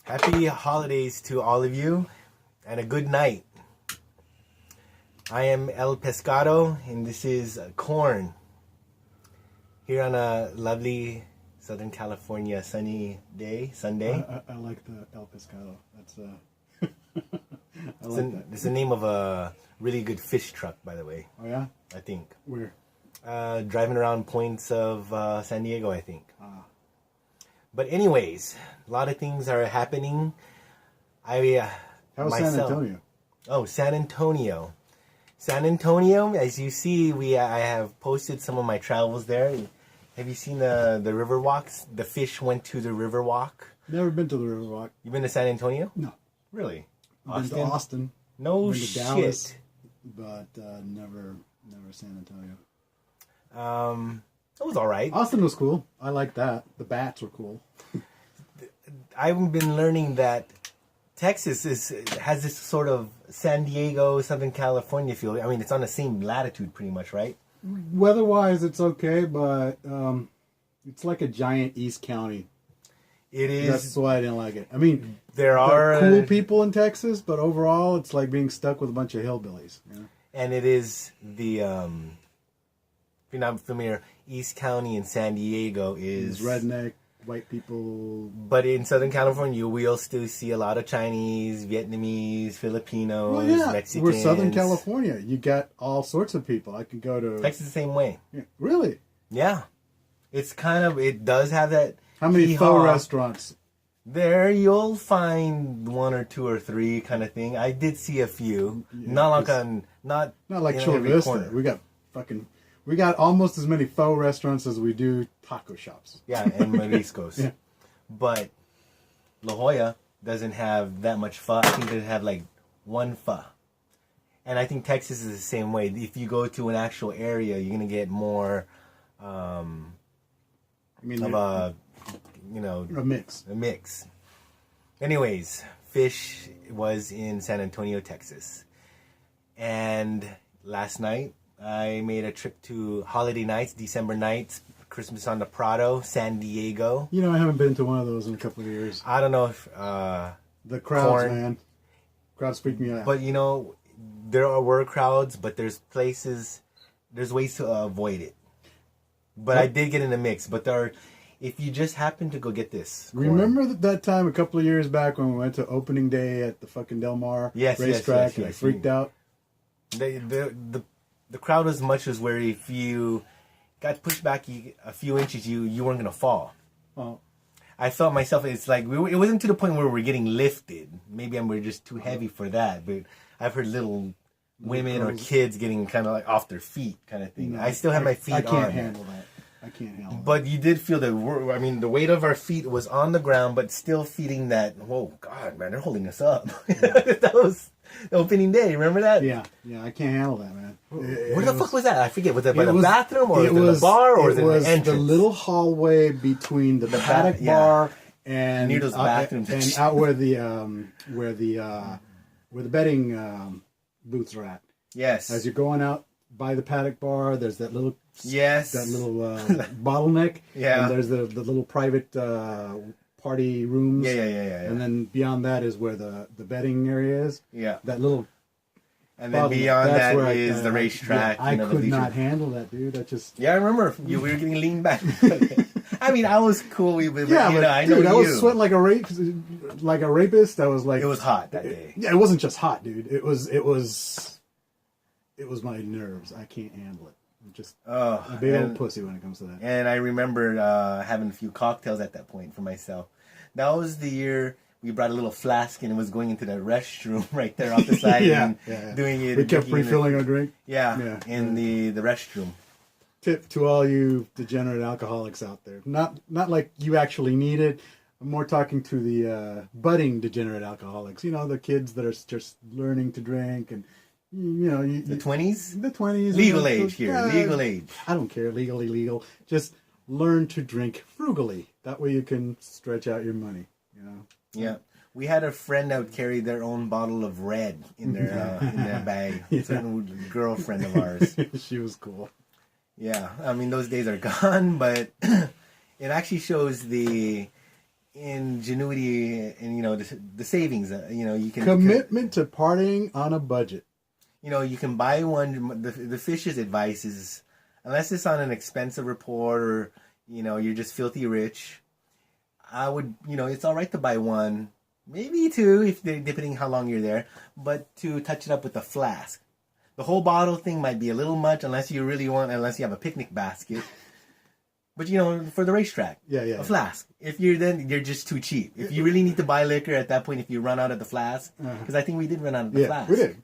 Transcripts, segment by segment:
Happy holidays to all of you and a good night. I am El Pescado and this is Corn here on a lovely Southern California sunny day, Sunday. I like the El Pescado. That's I It's, like that. it's the name of a really good fish truck, by the way, Oh yeah? I think. Where? Driving around points of San Diego, I think. Ah. But anyways, a lot of things are happening. How's San Antonio? Oh, San Antonio. San Antonio, as you see, I have posted some of my travels there. Have you seen the river walks? The fish went to the river walk. Never been to the Riverwalk. You been to San Antonio? No. Really? Been to Austin. No been to shit. Dallas, but never San Antonio. It was all right. Austin was cool. I like that. The bats were cool. I've been learning that Texas has this sort of San Diego, Southern California feel. I mean, it's on the same latitude pretty much, right? Weather-wise, it's okay, but it's like a giant East County. It is. That's why I didn't like it. I mean, there are cool people in Texas, but overall, it's like being stuck with a bunch of hillbillies. You know? And it is the, if you're not familiar, East County in San Diego is... It's redneck, white people. But in Southern California, we'll still see a lot of Chinese, Vietnamese, Filipinos, Well, yeah, Mexicans. we're Southern California. You got all sorts of people. I can go to... Texas the same way. Yeah, really? Yeah. It's kind of, it does have that... How many hee-haw. faux restaurants? There you'll find one or two or three kind of thing. I did see a few. Yeah, not like on... Not like in Chula every Vista. corner. We got almost as many faux restaurants as we do taco shops. Yeah, and Mariscos. Yeah. But La Jolla doesn't have that much pho. I think they have like one pho. And I think Texas is the same way. If you go to an actual area, you're going to get more I mean, of a mix. A mix. Anyways, fish was in San Antonio, Texas. And last night, I made a trip to holiday nights, December nights, Christmas on the Prado, San Diego. You know, I haven't been to one of those in a couple of years. I don't know if... the crowds, Corn. man. Crowds freak me out. But, you know, there were crowds, but there's ways to avoid it. But I did get in the mix. But if you just happen to go get this. Corn. Remember that time a couple of years back when we went to opening day at the fucking Del Mar racetrack and I freaked out? The crowd was much as where if you got pushed back a few inches, you weren't going to fall. Oh. I felt myself, it's like, it wasn't to the point where we're getting lifted. Maybe we're just too heavy for that. But I've heard little women or kids getting kind of like off their feet kind of thing. No, I still have my feet on. I can't handle that. I can't handle that. But you did feel the weight of our feet was on the ground, but still feeling that, whoa, God, man, they're holding us up. That was the opening day. Remember that? Yeah, I can't handle that, man. Where the fuck was that? I forget. Was it by the bathroom or was it the bar or was it the entrance? The little hallway between the paddock bar and near those bathrooms and out where the betting booths are at. Yes. As you're going out by the paddock bar, there's that little bottleneck. Yeah. And there's the little private party rooms. Yeah. And then beyond that is where the betting area is. Yeah. That little. And then beyond that is the racetrack. I could not handle that, dude. Yeah, I remember we were getting leaned back. I mean, I was cool. I was sweating like a rapist. I was like, it was hot that day. Yeah, it wasn't just hot, dude. It was my nerves. I can't handle it. I'm just a big old pussy when it comes to that. And I remember having a few cocktails at that point for myself. That was the year we brought a little flask and it was going into the restroom right there off the side and doing it. We kept refilling our drink. In the restroom. Tip to all you degenerate alcoholics out there. Not like you actually need it. I'm more talking to the budding degenerate alcoholics. You know, the kids that are just learning to drink and, you know. The 20s? The 20s. Legal age here. Legal age. I don't care. Legally legal. Just learn to drink frugally. That way you can stretch out your money, you know. Yeah. We had a friend that would carry their own bottle of red in their bag. A certain girlfriend of ours. She was cool. Yeah. I mean, those days are gone, but it actually shows ingenuity and the savings. You can Commitment to partying on a budget. You can buy one. The fish's advice is, unless it's on an expensive report or you're just filthy rich, I would it's all right to buy one, maybe two depending how long you're there, but to touch it up with a flask. The whole bottle thing might be a little much unless you have a picnic basket. But for the racetrack, a flask. If you're just too cheap. If you really need to buy liquor at that point, if you run out of the flask, because I think we did run out of the flask. We did.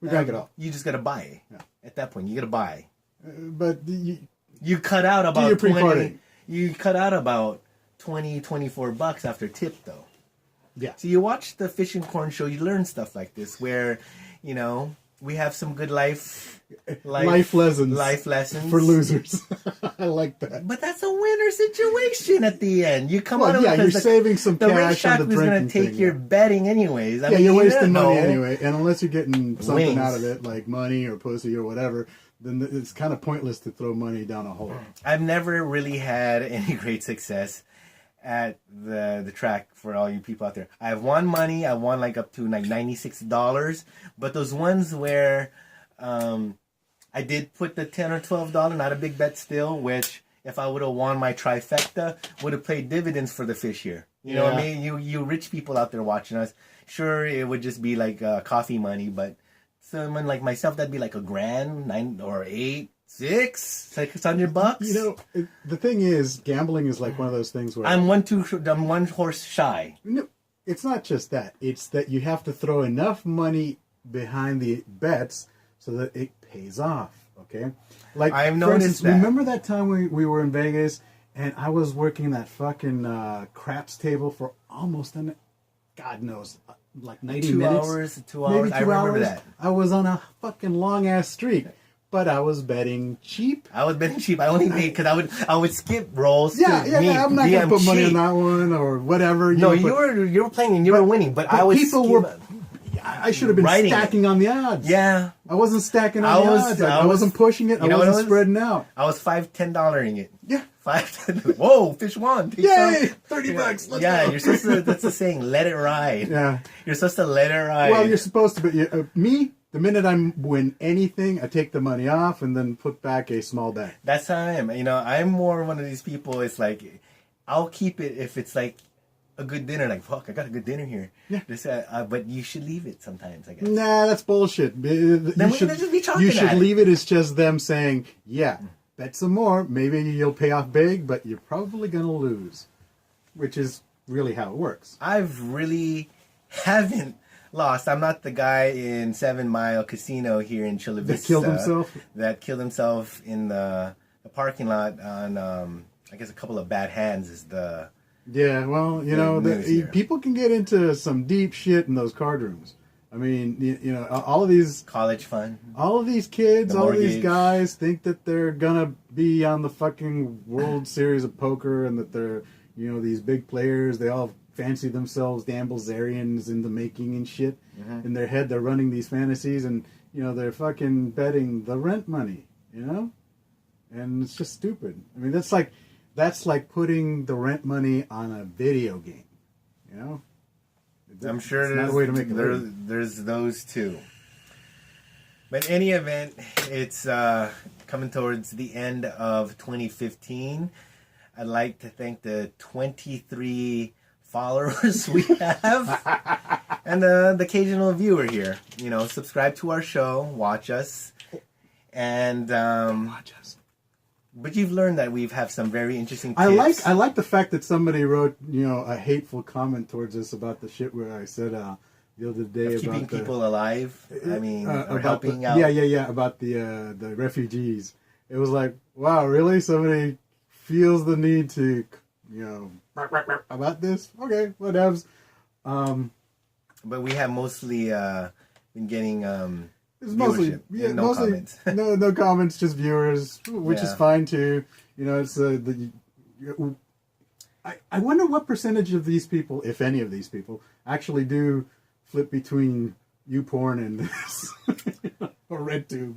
We drank it all. You just gotta buy. Yeah. At that point, you gotta buy. But you cut out about 20. You cut out about $24 after tip, though. Yeah. So you watch the Fish and Corn show, you learn stuff like this, where we have some good life lessons. Life lessons for losers. I like that. But that's a winner situation at the end. You come out of you're saving some cash on the racetrack was going to take your betting anyways. I mean, you're wasting money anyway. And unless you're getting something Wings. out of it, like money or pussy or whatever, then it's kind of pointless to throw money down a hole. I've never really had any great success at the track for all you people out there. I won money. I won up to $96. But those ones where I did put the $10 or $12, not a big bet still, which if I would have won my trifecta, would have paid dividends for the fish here. You know what I mean? You rich people out there watching us, sure, it would just be coffee money, but someone like myself, that'd be like $1,000, $9 or $8, $600. The thing is, gambling is like one of those things where I'm one horse shy. No, it's not just that. It's that you have to throw enough money behind the bets so that it pays off. Okay, like I've noticed that. Remember that time we were in Vegas and I was working that fucking craps table for almost God knows, like 90 minutes. 2 hours. Maybe 2 hours. I remember that. I was on a fucking long ass streak. But I was betting cheap. I only paid because I would skip rolls. Yeah. I'm not gonna put money on that one or whatever. You were playing and you were winning, but I was. I should have been stacking on the odds. Yeah, I wasn't stacking on the odds. I wasn't pushing it. I wasn't spreading out. I was $5-$10ing it. Yeah, $5-10. Whoa, fish won. Yay, $30. Let's go. You're supposed to. That's the saying. Let it ride. Yeah, you're supposed to let it ride. Well, you're supposed to. But me. The minute I win anything, I take the money off and then put back a small bet. That's how I am. I'm more one of these people. It's like, I'll keep it if it's like a good dinner. Like, fuck, I got a good dinner here. Yeah. But you should leave it sometimes, I guess. Nah, that's bullshit. Then we should just be talking You should leave it as just them saying, yeah, bet some more. Maybe you'll pay off big, but you're probably going to lose. Which is really how it works. I've really haven't lost. I'm not the guy in 7 Mile Casino here in Chula Vista that killed himself in the parking lot on I guess a couple of bad hands is the people can get into some deep shit in those card rooms. I mean, all of these college fund, all of these kids, all of these guys think that they're gonna be on the fucking World Series of Poker and that they're these big players. They all fancy themselves damn Bilzerians in the making and shit. In their head, they're running these fantasies, and they're fucking betting the rent money. And it's just stupid. I mean, that's like putting the rent money on a video game. I'm sure there's those too. But in any event, it's coming towards the end of 2015. I'd like to thank the 23 followers we have and the occasional viewer here. Subscribe to our show, watch us, and watch us. But you've learned that we have some very interesting tips. I like the fact that somebody wrote a hateful comment towards us about the shit where I said the other day about keeping people alive. I mean, or helping out. Yeah, about the refugees. It was like, wow, really? Somebody feels the need to about this. Okay, whatevs. But we have mostly been getting it's mostly comments. no comments, just viewers, which is fine too. It's I wonder what percentage of these people, if any of these people, actually do flip between YouPorn and this or RedTube.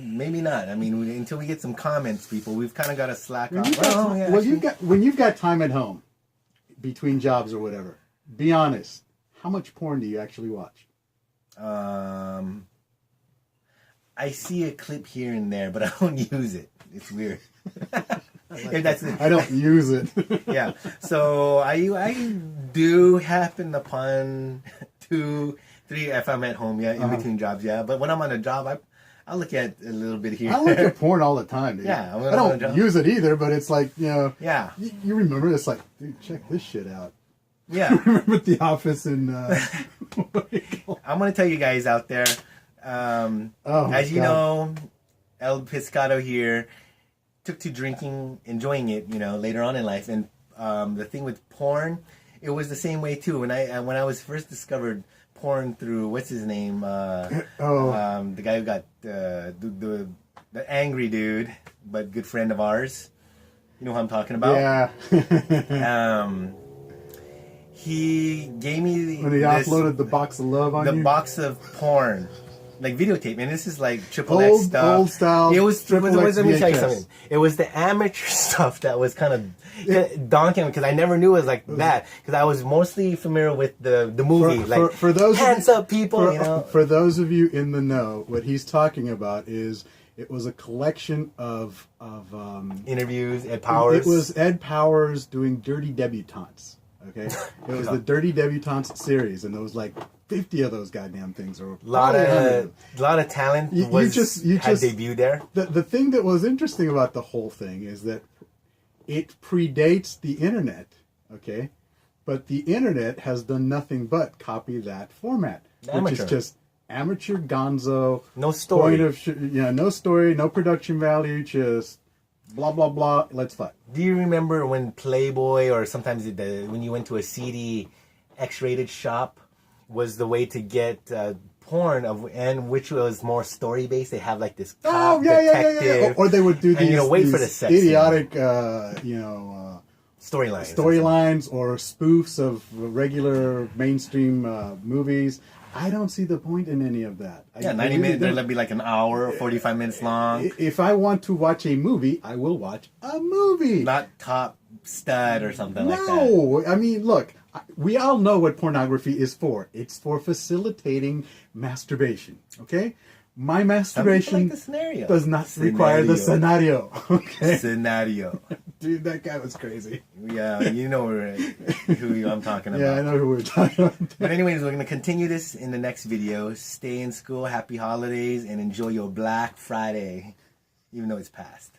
Maybe not. I mean, until we get some comments, people, we've kind of got to slack off. When you've got time at home, between jobs or whatever, be honest. How much porn do you actually watch? I see a clip here and there, but I don't use it. It's weird. If that's it. I don't use it. Yeah. So I do happen upon 2, 3 if I'm at home. Yeah, in between jobs. Yeah, but when I'm on a job, I look at a little bit here. I look at porn all the time, dude. Yeah, I don't use it either, but it's like, you know. Yeah. You remember, it's like, dude, check this shit out. Yeah. Remember The Office and... I'm going to tell you guys out there, as you know, El Pescado here took to drinking, enjoying it, you know, later on in life. And the thing with porn, it was the same way too. When I was first discovered porn through, what's his name? The guy who got the angry dude, but good friend of ours. You know who I'm talking about? Yeah. He gave me when he offloaded the box of love on you? The box of porn. Like videotape, and this is like triple X stuff. Old style. It was let me tell you something. It was the amateur stuff that was kind of daunting because I never knew it was like that. Because I was mostly familiar with the movie, for those hands up, people. You know? For those of you in the know, what he's talking about is it was a collection of interviews. Ed Powers. It was Ed Powers doing Dirty Debutantes. Okay, it was the Dirty Debutantes series, and there was like 50 of those goddamn things. Or a lot of talent had debuted there. The thing that was interesting about the whole thing is that it predates the internet, okay? But the internet has done nothing but copy that format, which is just amateur gonzo. No story. No story, no production value, just blah, blah, blah, let's fuck. Do you remember when Playboy or sometimes when you went to a CD X-rated shop was the way to get porn and which was more story based? They have like this cop detective. Or they would do these, wait for the sex idiotic, storylines or spoofs of regular mainstream movies. I don't see the point in any of that. 90 minutes, there'll be like an hour or 45 minutes long. If I want to watch a movie, I will watch a movie. Not Top Stud or something like that. No, I mean, look, we all know what pornography is for. It's for facilitating masturbation, okay? My masturbation like does not require the scenario. Okay? Scenario. Dude, that guy was crazy. Yeah, you know who I'm talking about. Yeah, I know who we're talking about. But anyways, we're going to continue this in the next video. Stay in school, happy holidays, and enjoy your Black Friday, even though it's past.